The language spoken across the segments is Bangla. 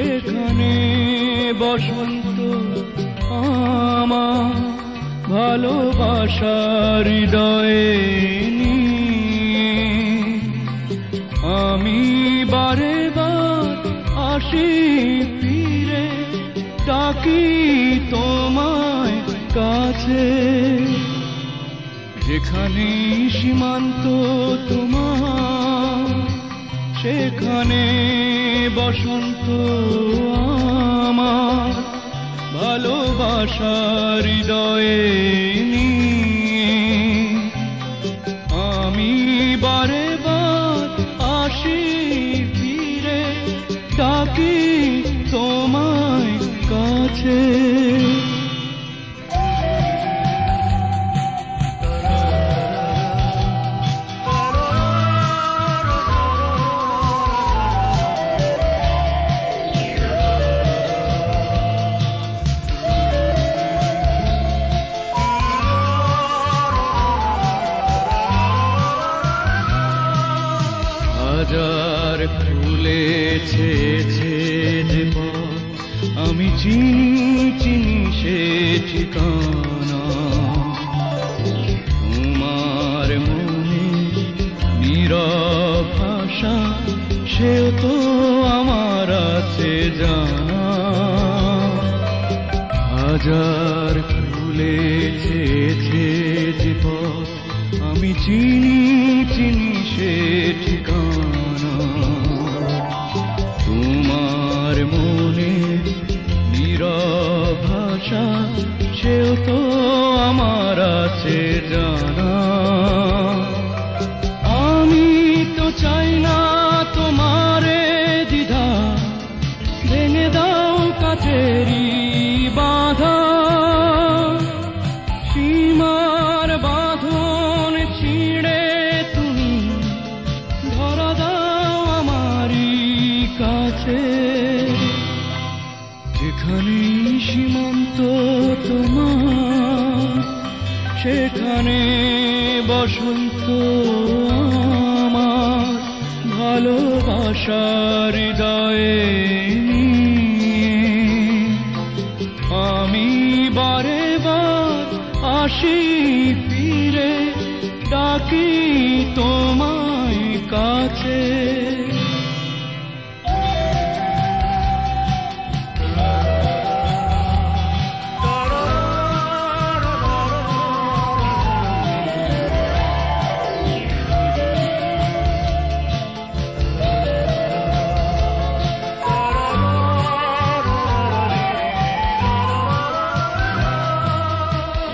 সেখানে বসন্ত আমার ভালোবাসার হৃদয়ে নিয়ে আমি বারে বার আসি ফিরে ডাকি তোমায় কাছে। যেখানে সীমান্ত তোমার সেখানে বসন্ত আমার ভালোবাসার হৃদয়ে নিয়ে আমি বারে বার আসি ফিরে ডাকি তোমায় কাছে। হাজার ফুলেছে যে পথ আমি চিনি সে ঠিকানা। তোমার মনে নীরব ভাষা সেও তো আমার আছে জানা। হাজার ফুলেছে যে পথ আমি চিনি সে ঠিকানা। তোমার মনে নীরব ভাষা সেও তো আমার আছে জানা। আমি তো চাই না তোমারে দ্বিধা ভেঙে দাও কাছেরই বাধা। সীমার বাঁধন ছিঁড়ে তুমি ধরা দাও আমারই কাছে। যেখানে সীমান্ত তোমার সেখানে বসন্ত আমার ভালোবাসার হৃদয়ে নিয়ে আমি বারে বার আসি ফিরে ডাকি তোমায় কাছে।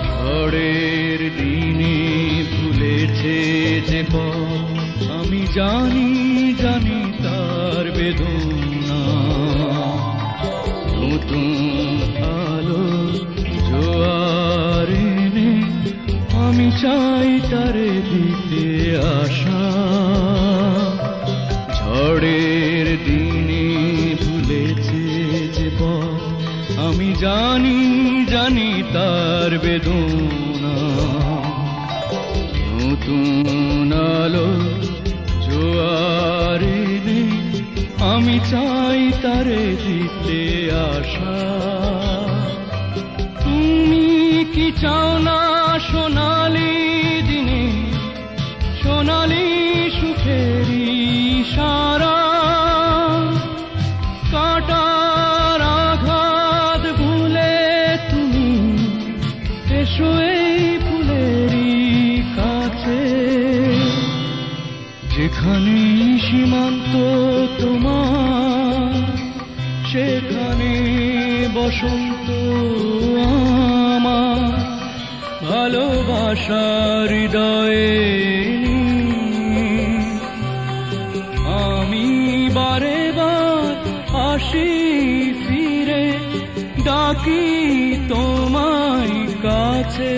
ঝড়ের দিনে ভুলেছে যে পথ আমি জানি তার বেদনা। নতুন আলো জোয়ার এনে আমি চাই তারে দিতে আশা। ঝড়ের দিনে ভুলেছে যে পথ আমি জানি তার বেদনা। নতুন আলো জোয়ার এনে আমি চাই তারে দিতে আশা। তুমি কি চাও না সোনালি দিনে সোনালি সুখেরই সারা। কাটার আঘাত ভুলে তুমি এসো এই ফুলেরই কাছে। যেখানে সীমান্ত তোমার সেখানে বসন্ত আমার ভালোবাসার হৃদয়ে নিয়ে আমি বারে বার আসি ফিরে ডাকি তোমায় কাছে।